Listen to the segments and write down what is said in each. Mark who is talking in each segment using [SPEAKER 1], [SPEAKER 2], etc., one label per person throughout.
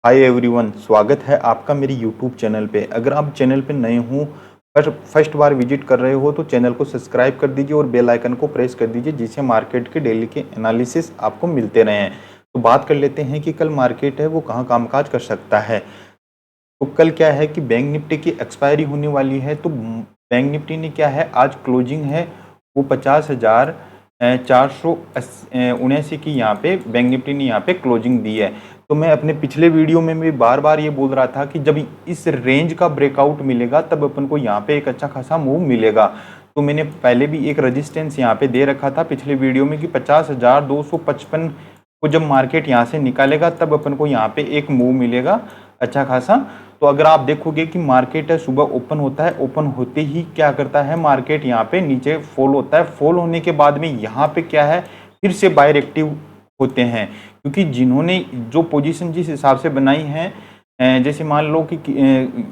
[SPEAKER 1] Hi everyone, स्वागत है आपका मेरे यूट्यूब चैनल पे। अगर आप चैनल पे नए हो, फर्स्ट बार विजिट कर रहे हो तो चैनल को सब्सक्राइब कर दीजिए और बेल आइकन को प्रेस कर दीजिए, जिससे मार्केट के डेली के एनालिसिस आपको मिलते रहें। तो बात कर लेते हैं कि कल मार्केट है वो कहाँ कामकाज कर सकता है। तो कल क्या है कि बैंक निफ्टी की एक्सपायरी होने वाली है। तो बैंक निफ्टी ने क्या है, आज क्लोजिंग है वो 50,479 की यहाँ पे बैंक निफ्टी ने यहाँ पे क्लोजिंग दी है। तो मैं अपने पिछले वीडियो में भी बार बार ये बोल रहा था कि जब इस रेंज का ब्रेकआउट मिलेगा तब अपन को यहाँ पे एक अच्छा खासा मूव मिलेगा। तो मैंने पहले भी एक रेजिस्टेंस यहाँ पे दे रखा था पिछले वीडियो में कि 50,255 को जब मार्केट यहाँ से निकालेगा तब अपन को यहाँ पे एक मूव मिलेगा अच्छा खासा। तो अगर आप देखोगे कि मार्केट है सुबह ओपन होता है, ओपन होते ही क्या करता है मार्केट यहाँ पे नीचे फॉल होता है। फॉल होने के बाद में यहाँ पे क्या है, फिर से बायर एक्टिव होते हैं, क्योंकि जिन्होंने जो पोजीशन जिस हिसाब से बनाई है, जैसे मान लो कि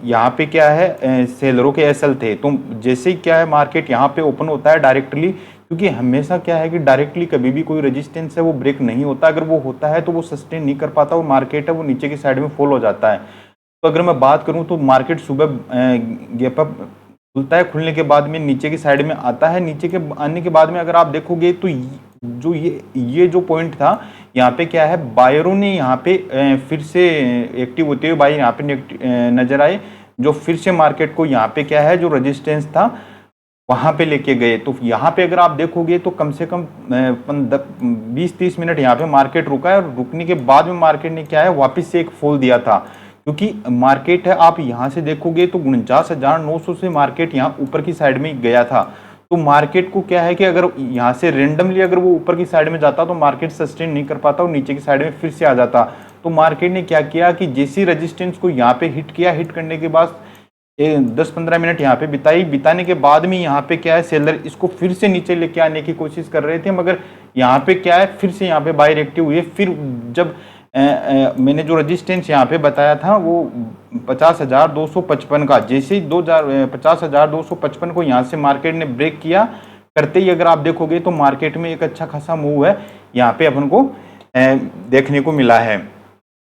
[SPEAKER 1] यहाँ पे क्या है, सेलरों के एसएल थे। तो जैसे ही क्या है मार्केट यहाँ पे ओपन होता है डायरेक्टली, क्योंकि हमेशा क्या है कि डायरेक्टली कभी भी कोई रेजिस्टेंस है वो ब्रेक नहीं होता। अगर वो होता है तो वो सस्टेन नहीं कर पाता, वो मार्केट है वो नीचे की साइड में फॉल हो जाता है। तो अगर मैं बात करूं तो मार्केट सुबह गैप अप खुलता है, खुलने के बाद में नीचे की साइड में आता है। नीचे के आने के बाद में अगर आप देखोगे तो जो ये जो पॉइंट था, यहाँ पे क्या है, बायरों ने यहाँ पे फिर से एक्टिव होते हुए बायर यहाँ पे नजर आए, जो फिर से मार्केट को यहाँ पे क्या है जो रेजिस्टेंस था वहां पे लेके गए। तो यहाँ पे अगर आप देखोगे तो कम से कम 20-30 मिनट यहाँ पे मार्केट रुका है, और रुकने के बाद में मार्केट ने क्या है वापस से एक फॉल दिया था। क्योंकि मार्केट है, आप यहाँ से देखोगे तो 49,900 से मार्केट यहाँ ऊपर की साइड में गया था। तो मार्केट को क्या है कि अगर यहाँ से रेंडमली अगर वो ऊपर की साइड में जाता तो मार्केट सस्टेन नहीं कर पाता और नीचे की साइड में फिर से आ जाता। तो मार्केट ने क्या किया कि जैसी रेजिस्टेंस को यहाँ पे हिट किया, हिट करने के बाद 10-15 मिनट यहाँ पे बिताने के बाद में यहाँ पे क्या है, सेलर इसको फिर से नीचे लेके आने की कोशिश कर रहे थे, मगर यहाँ पे क्या है फिर से यहाँ पे बायर एक्टिव हुए। फिर जब मैंने जो रेजिस्टेंस यहाँ पे बताया था वो 50,255 का, जैसे ही 50,255 को यहाँ से मार्केट ने ब्रेक किया, करते ही अगर आप देखोगे तो मार्केट में एक अच्छा खासा मूव है यहाँ पे अपन को देखने को मिला है।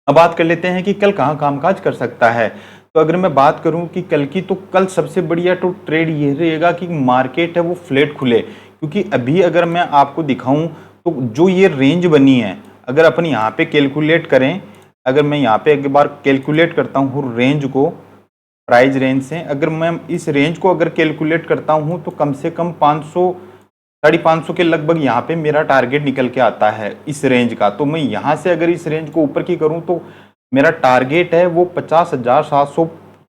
[SPEAKER 1] अब बात कर लेते हैं कि कल कहाँ कामकाज कर सकता है। तो अगर मैं बात करूं कि कल की, तो कल सबसे बढ़िया तो ट्रेड ये रहेगा कि मार्केट है वो फ्लैट खुले। क्योंकि अभी अगर मैं आपको दिखाऊं तो जो ये रेंज बनी है, अगर अपन यहाँ पे कैलकुलेट करें, अगर मैं यहाँ पे एक बार कैलकुलेट करता हूँ रेंज को, प्राइस रेंज से अगर मैं इस रेंज को अगर कैलकुलेट करता हूँ तो कम से कम 500-550 के लगभग यहाँ पे मेरा टारगेट निकल के आता है इस रेंज का। तो मैं यहाँ से अगर इस रेंज को ऊपर की करूँ तो मेरा टारगेट है वो 50,700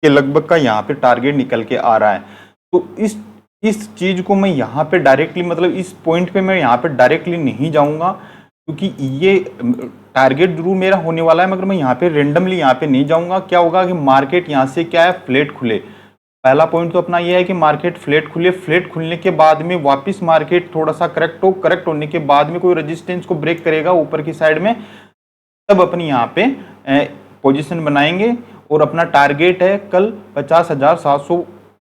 [SPEAKER 1] के लगभग का यहाँ पे टारगेट निकल के आ रहा है। तो इस चीज को मैं यहाँ पे डायरेक्टली, मतलब इस पॉइंट पे मैं यहाँ पे डायरेक्टली नहीं जाऊंगा, क्योंकि ये टारगेट जरूर मेरा होने वाला है, मगर मैं यहाँ पे रेंडमली यहाँ पे नहीं जाऊंगा। क्या होगा कि मार्केट यहाँ से क्या है फ्लैट खुले। पहला पॉइंट तो अपना ये है कि मार्केट फ्लैट खुले, फ्लैट खुलने के बाद में वापस मार्केट थोड़ा सा करेक्ट हो, करेक्ट होने के बाद में कोई रेजिस्टेंस को ब्रेक करेगा ऊपर की साइड में, तब अपनी यहाँ पे पोजीशन बनाएंगे। और अपना टारगेट है कल 50,700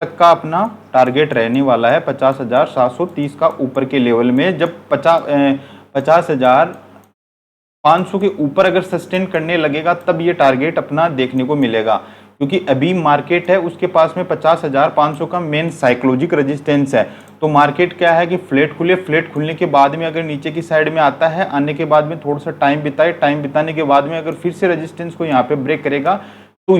[SPEAKER 1] तक का अपना टारगेट रहने वाला है, 50,730 का ऊपर के लेवल में। जब 50,500 के ऊपर अगर सस्टेन करने लगेगा तब ये टारगेट अपना देखने को मिलेगा। क्योंकि अभी मार्केट है उसके पास में 50,500 का मेन साइकोलॉजिक रेजिस्टेंस है। तो मार्केट क्या है कि फ्लैट खुले, फ्लैट खुलने के बाद में अगर नीचे की साइड में आता है, आने के बाद में थोड़ा सा टाइम बिताए, टाइम बिताने के बाद में अगर फिर से रेजिस्टेंस को यहाँ पे ब्रेक करेगा, तो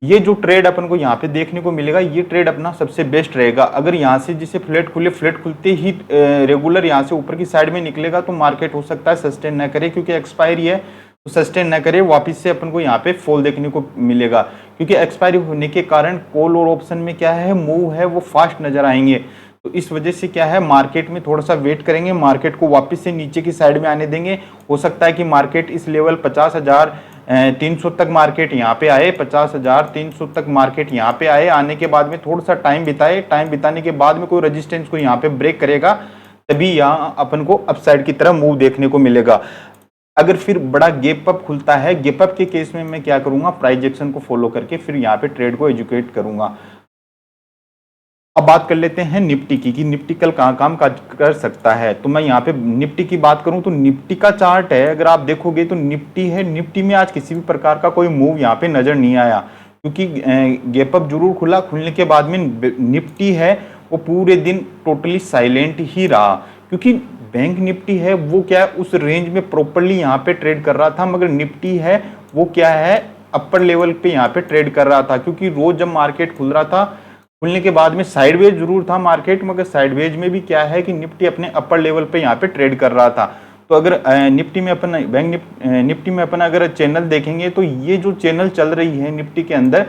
[SPEAKER 1] ये जो ट्रेड अपन को यहाँ पे देखने को मिलेगा, ये ट्रेड अपना सबसे बेस्ट रहेगा। अगर यहाँ से जिसे फ्लैट खुले, फ्लैट खुलते ही रेगुलर यहाँ से ऊपर की साइड में निकलेगा तो मार्केट हो सकता है सस्टेन न करे, क्योंकि एक्सपायरी है तो सस्टेन न करे, वापस से अपन को यहाँ पे फॉल देखने को मिलेगा। क्योंकि एक्सपायरी होने के कारण कॉल और ऑप्शन में क्या है, मूव है वो फास्ट नजर आएंगे। तो इस वजह से क्या है, मार्केट में थोड़ा सा वेट करेंगे, मार्केट को वापस से नीचे की साइड में आने देंगे। हो सकता है कि मार्केट इस लेवल 50,300 तक मार्केट यहाँ पे आए, 50,300 तक मार्केट यहाँ पे आए, आने के बाद में थोड़ा सा टाइम बिताए, टाइम बिताने के बाद में कोई रेजिस्टेंस को यहाँ पे ब्रेक करेगा, तभी यहाँ अपन को अपसाइड की तरफ मूव देखने को मिलेगा। अगर फिर बड़ा गैप अप खुलता है, गैप अप के केस में मैं क्या करूंगा, प्राइस एक्शन को फॉलो करके फिर यहाँ पे ट्रेड को एजुकेट करूंगा। अब बात कर लेते हैं निफ्टी की कि निफ्टी कल कहाँ काम कर सकता है। तो मैं यहाँ पे निफ्टी की बात करूं तो निफ्टी का चार्ट है, अगर आप देखोगे तो निफ्टी है, निफ्टी में आज किसी भी प्रकार का कोई मूव यहाँ पे नजर नहीं आया, क्योंकि गैप अप जरूर खुला, खुलने के बाद में निफ्टी है वो पूरे दिन टोटली साइलेंट ही रहा, क्योंकि बैंक निफ्टी है वो क्या है उस रेंज में प्रॉपरली यहाँ पे ट्रेड कर रहा था, मगर निफ्टी है वो क्या है अपर लेवल पे यहाँ पे ट्रेड कर रहा था, क्योंकि रोज जब मार्केट खुल रहा था, खुलने के बाद में साइडवेज जरूर था मार्केट, मगर साइडवेज में भी क्या है कि निफ्टी अपने अपर लेवल पे यहाँ पे ट्रेड कर रहा था। तो अगर निफ्टी में अपन बैंक निफ्टी में अपन अगर चैनल देखेंगे तो ये जो चैनल चल रही है निफ्टी के अंदर,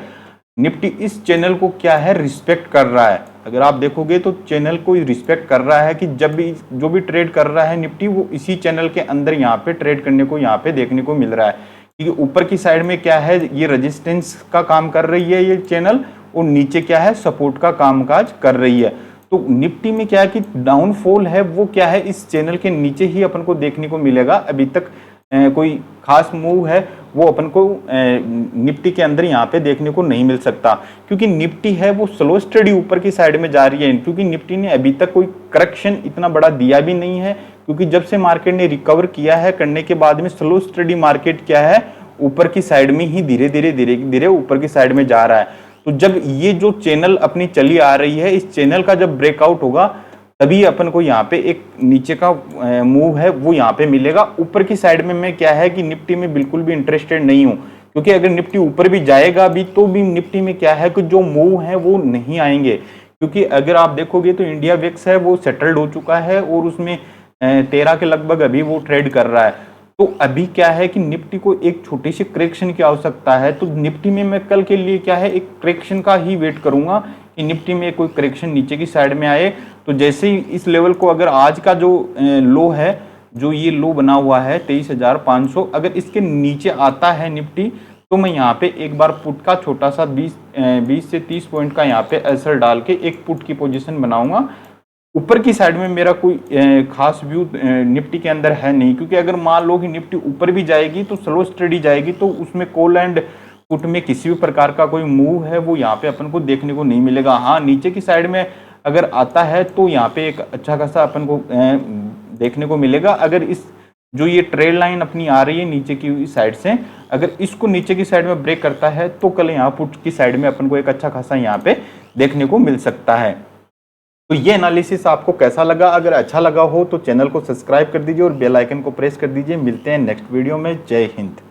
[SPEAKER 1] निफ्टी इस चैनल को क्या है रिस्पेक्ट कर रहा है। अगर आप देखोगे तो चैनल को रिस्पेक्ट कर रहा है कि जब भी जो भी ट्रेड कर रहा है निफ्टी वो इसी चैनल के अंदर यहाँ पे ट्रेड करने को यहाँ पे देखने को मिल रहा है, क्योंकि ऊपर की साइड में क्या है ये रेजिस्टेंस का काम कर रही है ये चैनल, और नीचे क्या है सपोर्ट का कामकाज कर रही है। तो निफ्टी में क्या है कि डाउनफॉल है वो क्या है इस चैनल के नीचे ही अपन को देखने को मिलेगा। अभी तक कोई खास मूव है वो अपन को निफ्टी के अंदर यहाँ पे देखने को नहीं मिल सकता, क्योंकि निफ्टी है वो स्लो स्टडी ऊपर की साइड में जा रही है, क्योंकि निफ्टी ने अभी तक कोई करेक्शन इतना बड़ा दिया भी नहीं है, क्योंकि जब से मार्केट ने रिकवर किया है करने के बाद में स्लो स्टडी मार्केट क्या है ऊपर की साइड में ही धीरे धीरे ऊपर की साइड में जा रहा है। तो जब ये जो चैनल अपनी चली आ रही है, इस चैनल का जब ब्रेकआउट होगा तभी अपन को यहाँ पे एक नीचे का मूव है वो यहाँ पे मिलेगा। ऊपर की साइड में मैं क्या है कि निफ्टी में बिल्कुल भी इंटरेस्टेड नहीं हूँ, क्योंकि अगर निफ्टी ऊपर भी जाएगा भी तो भी निफ्टी में क्या है कि जो मूव है वो नहीं आएंगे, क्योंकि अगर आप देखोगे तो इंडिया विक्स है वो सेटल्ड हो चुका है और उसमें 13 के लगभग अभी वो ट्रेड कर रहा है। तो अभी क्या है कि निफ्टी को एक छोटी सी करेक्शन की आवश्यकता है, तो निफ्टी में मैं कल के लिए क्या है एक करेक्शन का ही वेट करूंगा कि निफ्टी में कोई करेक्शन नीचे की साइड में आए। तो जैसे ही इस लेवल को अगर आज का जो लो है, जो ये लो बना हुआ है 23,500, अगर इसके नीचे आता है निफ्टी तो मैं यहाँ पे एक बार पुट का छोटा सा 20 से 30 पॉइंट का यहाँ पे असर डाल के एक पुट की पोजीशन बनाऊंगा। ऊपर की साइड में मेरा कोई खास व्यू निफ्टी के अंदर है नहीं, क्योंकि अगर मान लो कि निफ्टी ऊपर भी जाएगी तो स्लो स्टडी जाएगी, तो उसमें कॉल एंड पुट में किसी भी प्रकार का कोई मूव है वो यहाँ पे अपन को देखने को नहीं मिलेगा। हाँ, नीचे की साइड में अगर आता है तो यहाँ पे एक अच्छा खासा अपन को देखने को मिलेगा। अगर इस जो ये ट्रेड लाइन अपनी आ रही है नीचे की साइड से, अगर इसको नीचे की साइड में ब्रेक करता है तो कल यहाँ पुट की साइड में अपन को एक अच्छा खासा यहाँ पे देखने को मिल सकता है। तो ये एनालिसिस आपको कैसा लगा? अगर अच्छा लगा हो तो चैनल को सब्सक्राइब कर दीजिए और बेल आइकन को प्रेस कर दीजिए। मिलते हैं नेक्स्ट वीडियो में। जय हिंद।